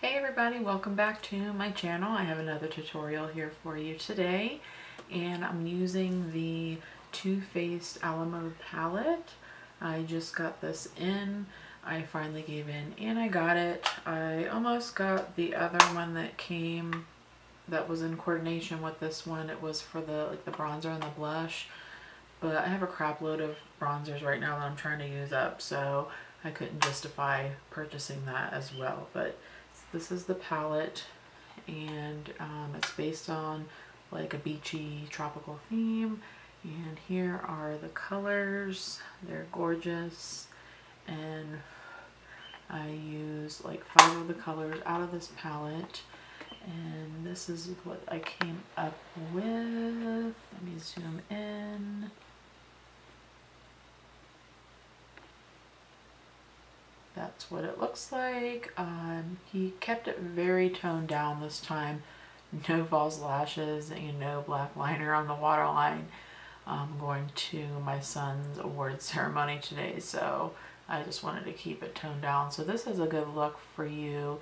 Hey everybody, welcome back to my channel. I have another tutorial here for you today, and I'm using the Too Faced Alamo palette. I just got this in. I finally gave in and I got it. I almost got the other one that came that was in coordination with this one. It was for the bronzer and the blush, but I have a crap load of bronzers right now that I'm trying to use up, so I couldn't justify purchasing that as well. But this is the palette, and it's based on like a beachy tropical theme, and here are the colors. They're gorgeous, and I use like 5 of the colors out of this palette, and this is what I came up with. Let me zoom in. That's what it looks like. He kept it very toned down this time. No false lashes and no black liner on the waterline. I'm going to my son's award ceremony today, so I just wanted to keep it toned down. So this is a good look for you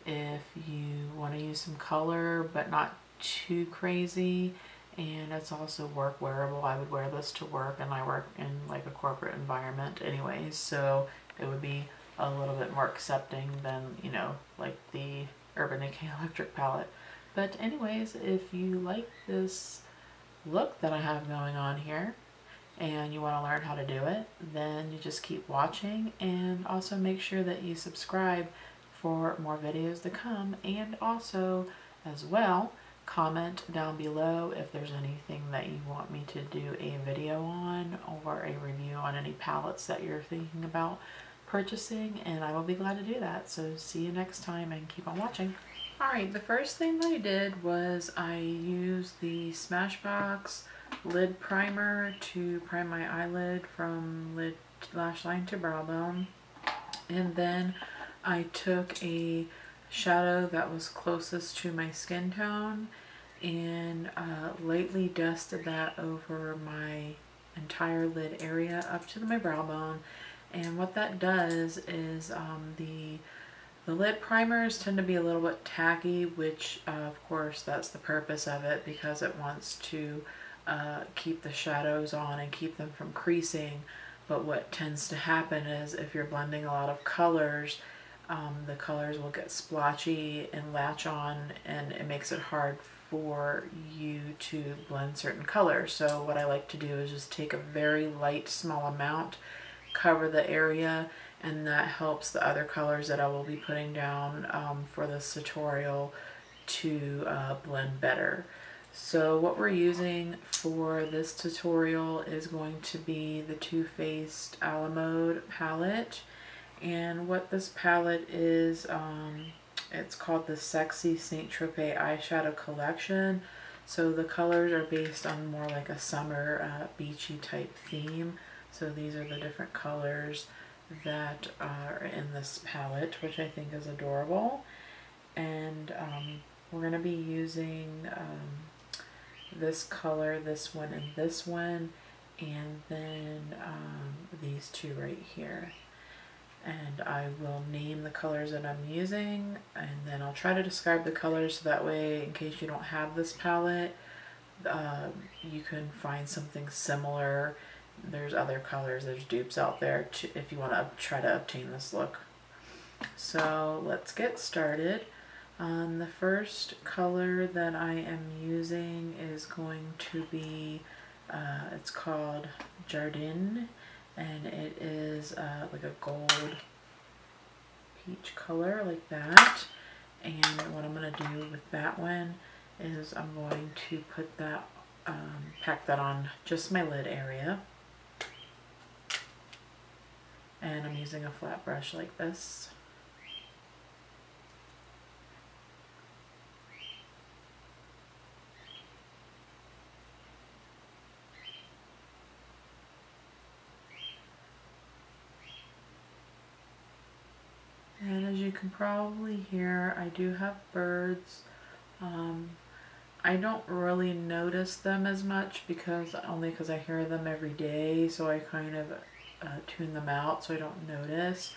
if you want to use some color but not too crazy, and it's also work wearable. I would wear this to work, and I work in like a corporate environment anyways, so it would be a little bit more accepting than, you know, like the Urban Decay Electric palette. But anyways, if you like this look that I have going on here and you want to learn how to do it, then you just keep watching, and also make sure that you subscribe for more videos to come, and also as well comment down below if there's anything that you want me to do a video on or a review on any palettes that you're thinking about purchasing, and I will be glad to do that. So see you next time and keep on watching. Alright, the first thing that I did was I used the Smashbox lid primer to prime my eyelid from lid lash line to brow bone, and then I took a shadow that was closest to my skin tone and lightly dusted that over my entire lid area up to my brow bone. And what that does is the lid primers tend to be a little bit tacky, which of course that's the purpose of it, because it wants to keep the shadows on and keep them from creasing. But what tends to happen is if you're blending a lot of colors, the colors will get splotchy and latch on, and it makes it hard for you to blend certain colors. So what I like to do is just take a very light small amount, cover the area, and that helps the other colors that I will be putting down for this tutorial to blend better. So what we're using for this tutorial is going to be the Too Faced Alamo palette, and what this palette is, it's called the Sexy Saint Tropez Eyeshadow Collection. So the colors are based on more like a summer beachy type theme. So these are the different colors that are in this palette, which I think is adorable. And we're going to be using this color, this one, and this one, and then these two right here. And I will name the colors that I'm using, and then I'll try to describe the colors so that way, in case you don't have this palette, you can find something similar. There's other colors, there's dupes out there if you want to try to obtain this look. So let's get started. The first color that I am using is going to be, it's called Jardin, and it is like a gold peach color like that. And what I'm going to do with that one is I'm going to put that, pack that on just my lid area. And I'm using a flat brush like this. And as you can probably hear, I do have birds. I don't really notice them as much because I hear them every day, so I kind of tune them out so I don't notice.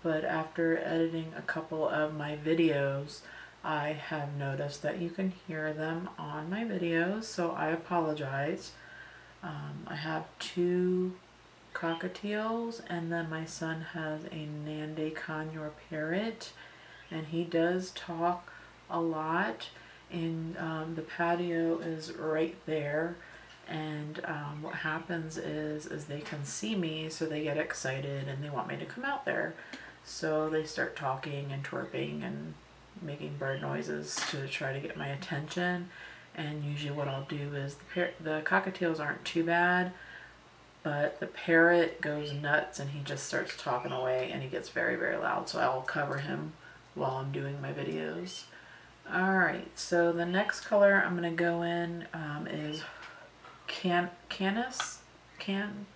but after editing a couple of my videos, I have noticed that you can hear them on my videos, so I apologize. I have 2 cockatiels, and then my son has a Nande Conure parrot, and he does talk a lot, and the patio is right there, and what happens is they can see me, so they get excited and they want me to come out there, so they start talking and twerping and making bird noises to try to get my attention. And usually what I'll do is the cockatiels aren't too bad, but the parrot goes nuts and he just starts talking away and he gets very, very loud, so I'll cover him while I'm doing my videos. Alright, so the next color I'm going to go in is Canis, and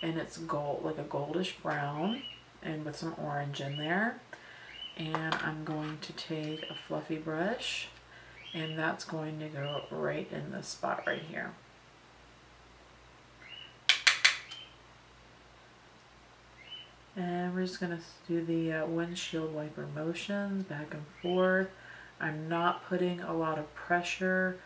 it's gold, like a goldish brown, and with some orange in there. And I'm going to take a fluffy brush, and that's going to go right in this spot right here. And we're just going to do the windshield wiper motions back and forth. I'm not putting a lot of pressure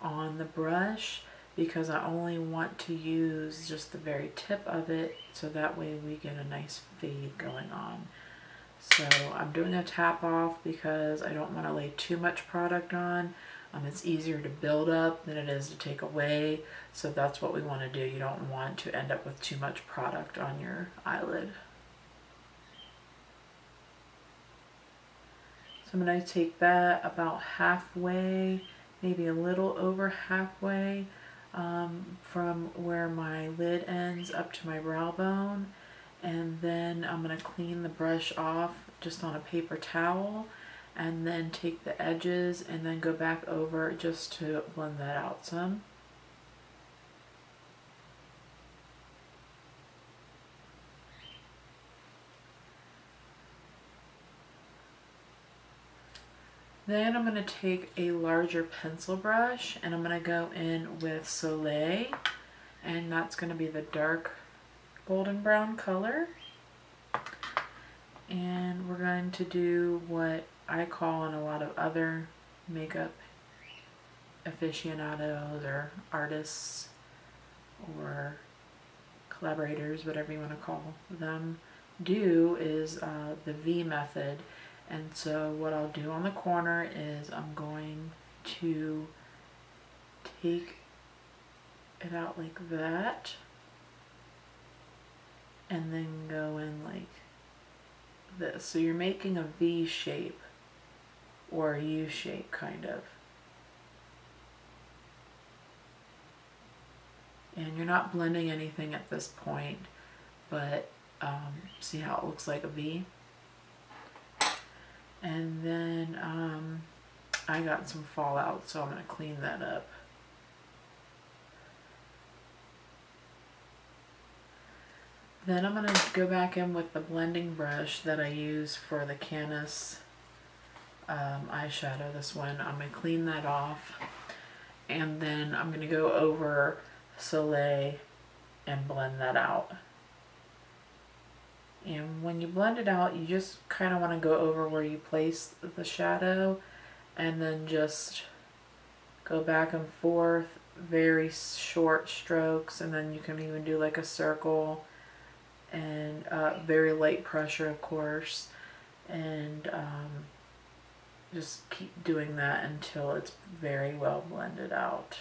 on the brush because I only want to use just the very tip of it, so that way we get a nice fade going on. So I'm doing a tap off because I don't want to lay too much product on. It's easier to build up than it is to take away, so that's what we want to do. You don't want to end up with too much product on your eyelid. So I'm going to take that about halfway, maybe a little over halfway, from where my lid ends up to my brow bone, and then I'm going to clean the brush off just on a paper towel, and then take the edges and then go back over just to blend that out some. Then I'm going to take a larger pencil brush and I'm going to go in with Soleil, and that's going to be the dark golden brown color. And we're going to do what I call, and a lot of other makeup aficionados or artists or collaborators, whatever you want to call them, do, is the V method. And so what I'll do on the corner is I'm going to take it out like that and then go in like this. So you're making a V shape or a U shape kind of. And you're not blending anything at this point, but see how it looks like a V? And then I got some fallout, so I'm going to clean that up. Then I'm going to go back in with the blending brush that I use for the Canis eyeshadow, this one. I'm going to clean that off, and then I'm going to go over Soleil and blend that out. And when you blend it out, you just kind of want to go over where you place the shadow and then just go back and forth, very short strokes, and then you can even do like a circle, and very light pressure, of course, and just keep doing that until it's very well blended out.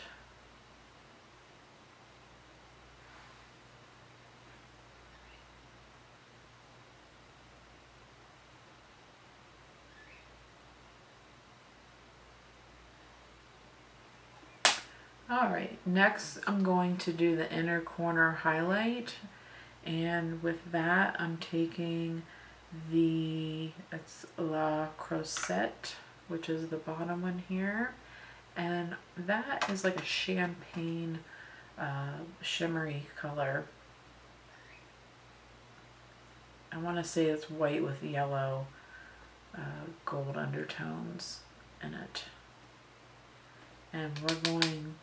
Alright, next I'm going to do the inner corner highlight, and with that I'm taking it's La Crosette, which is the bottom one here, and that is like a champagne shimmery color. I want to say it's white with yellow gold undertones in it. And we're going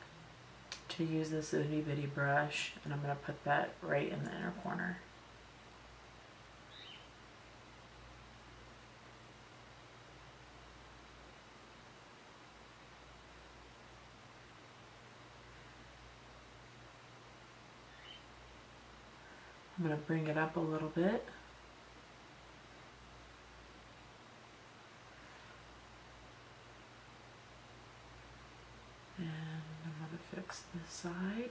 to use this itty bitty brush, and I'm going to put that right in the inner corner. I'm going to bring it up a little bit. And I'm going to fix this side.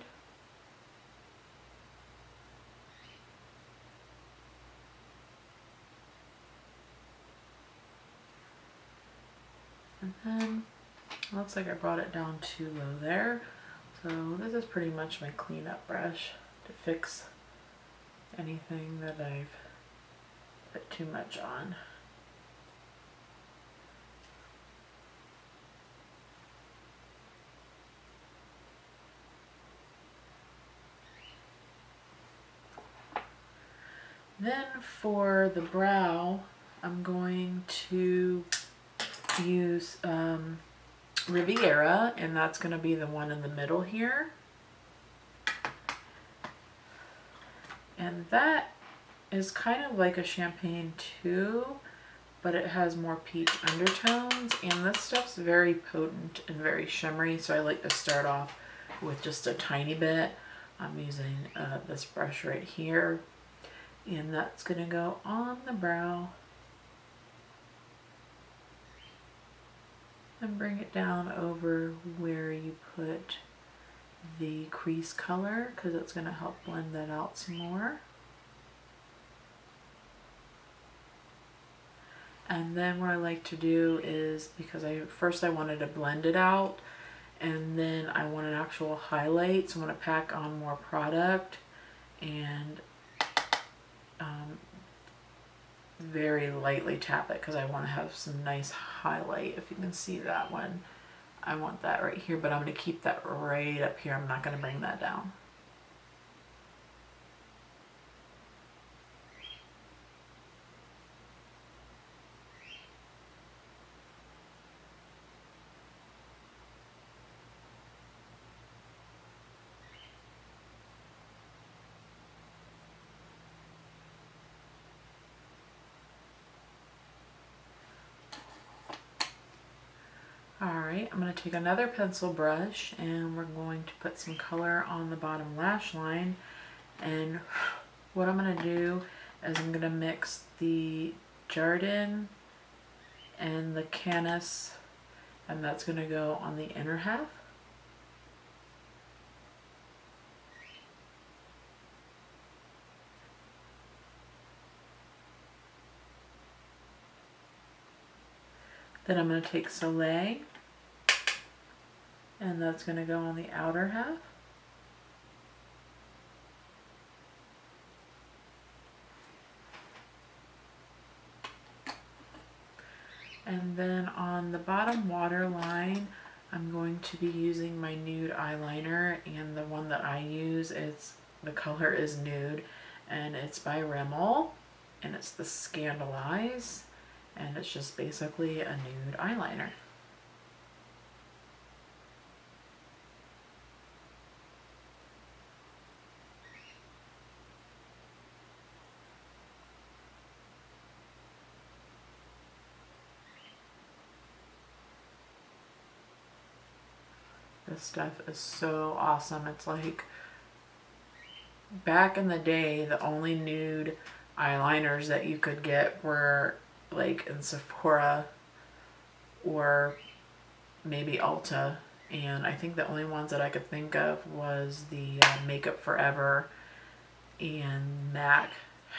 And then it looks like I brought it down too low there. So this is pretty much my cleanup brush to fix anything that I've put too much on. Then for the brow, I'm going to use Riviera, and that's going to be the one in the middle here. And that is kind of like a champagne too, but it has more peach undertones, and this stuff's very potent and very shimmery, so I like to start off with just a tiny bit. I'm using this brush right here, and that's going to go on the brow and bring it down over where you put the crease color, because it's going to help blend that out some more. And then what I like to do is, because first I wanted to blend it out, and then I want an actual highlight, so I'm going to pack on more product and very lightly tap it, because I want to have some nice highlight. If you can see that one, I want that right here, but I'm going to keep that right up here. I'm not going to bring that down. Alright, I'm going to take another pencil brush and we're going to put some color on the bottom lash line. And what I'm going to do is I'm going to mix the Jardin and the Canis, and that's going to go on the inner half. Then I'm going to take Soleil, and that's going to go on the outer half. And then on the bottom waterline, I'm going to be using my nude eyeliner, and the one that I use, the color is nude, and it's by Rimmel, and it's the Scandalize. And it's just basically a nude eyeliner. This stuff is so awesome. It's like, back in the day, the only nude eyeliners that you could get were like in Sephora or maybe Ulta, and I think the only ones that I could think of was the Makeup Forever, and MAC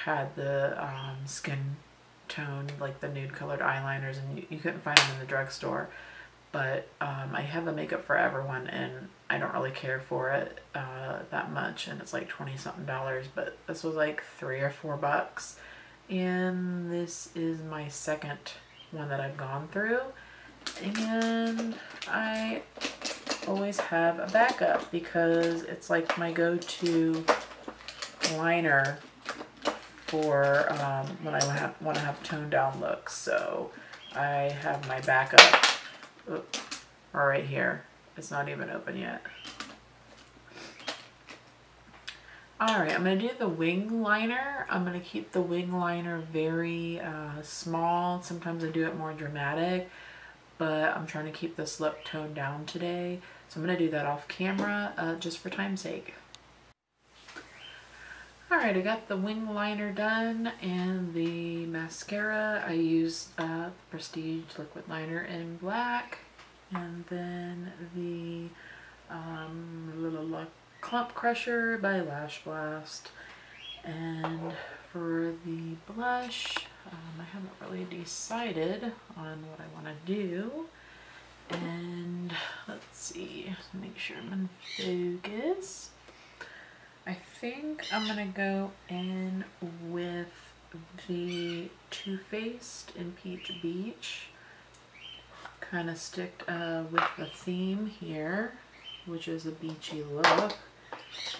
had the skin tone, like the nude colored eyeliners, and you couldn't find them in the drugstore. But I have the Makeup Forever one, and I don't really care for it that much, and it's like $20-something, but this was like $3 or $4. And this is my second one that I've gone through, and I always have a backup because it's like my go-to liner for when I want to have toned down looks. So I have my backup right here. It's not even open yet. Alright, I'm going to do the wing liner. I'm going to keep the wing liner very small. Sometimes I do it more dramatic, but I'm trying to keep this lip toned down today. So I'm going to do that off camera just for time's sake. Alright, I got the wing liner done and the mascara. I used Prestige Liquid Liner in black, and then the little Clump Crusher by Lash Blast. And for the blush, I haven't really decided on what I want to do. And let's see, make sure I'm in focus. I think I'm gonna go in with the Too Faced in Peach Beach. Kind of stick with the theme here, which is a beachy look.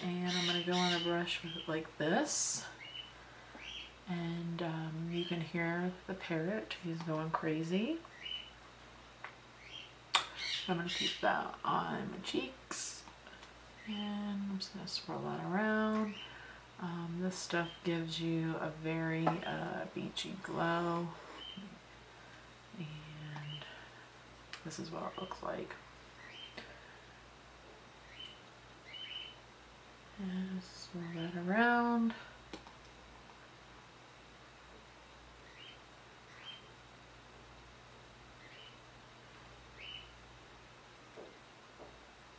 And I'm gonna go on a brush with it like this. And you can hear the parrot, he's going crazy. I'm going to keep that on my cheeks, and I'm just going to swirl that around. This stuff gives you a very beachy glow, and this is what it looks like. And swirl that around.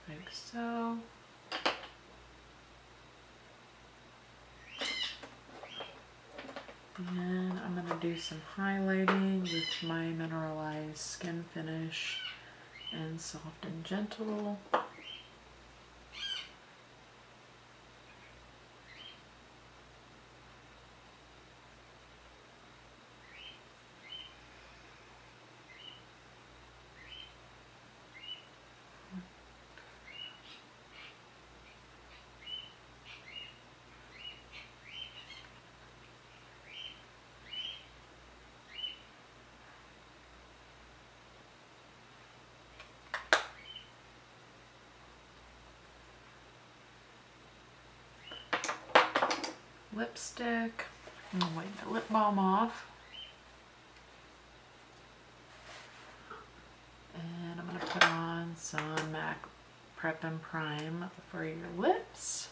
Like so. And I'm going to do some highlighting with my Mineralized Skin Finish in Soft and Gentle. Lipstick. I'm gonna wipe my lip balm off. And I'm gonna put on some MAC Prep and Prime for your lips.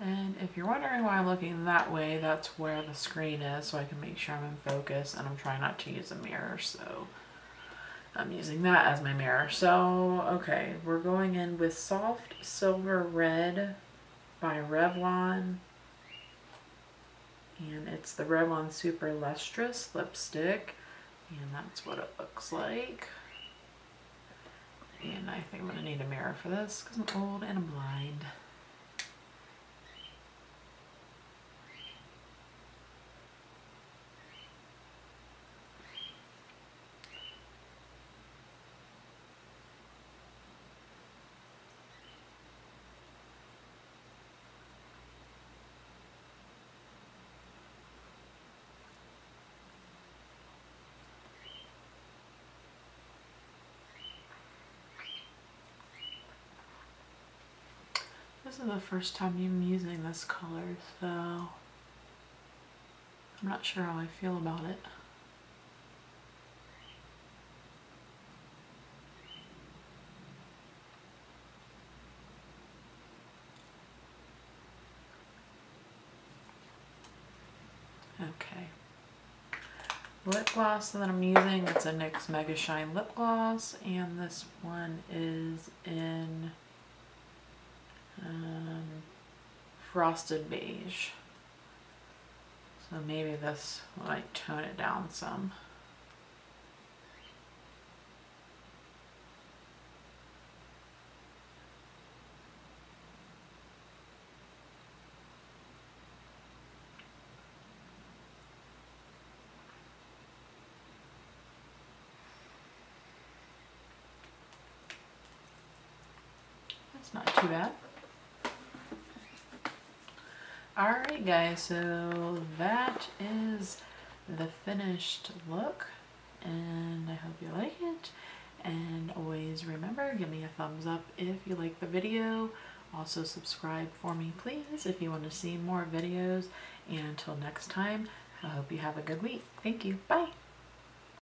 And if you're wondering why I'm looking that way, that's where the screen is, so I can make sure I'm in focus, and I'm trying not to use a mirror, so I'm using that as my mirror. So, okay, we're going in with Soft Silver Red by Revlon, and it's the Revlon Super Lustrous lipstick, and that's what it looks like. And I think I'm going to need a mirror for this, because I'm old and I'm blind. This is the first time I'm using this color, so I'm not sure how I feel about it. Okay. Lip gloss that I'm using, it's a NYX Mega Shine lip gloss, and this one is in Frosted Beige. So maybe this might tone it down some. That's not too bad. Alright guys, so that is the finished look, and I hope you like it. And always remember, give me a thumbs up if you like the video, Also subscribe for me, please, if you want to see more videos. And until next time, I hope you have a good week. Thank you. Bye.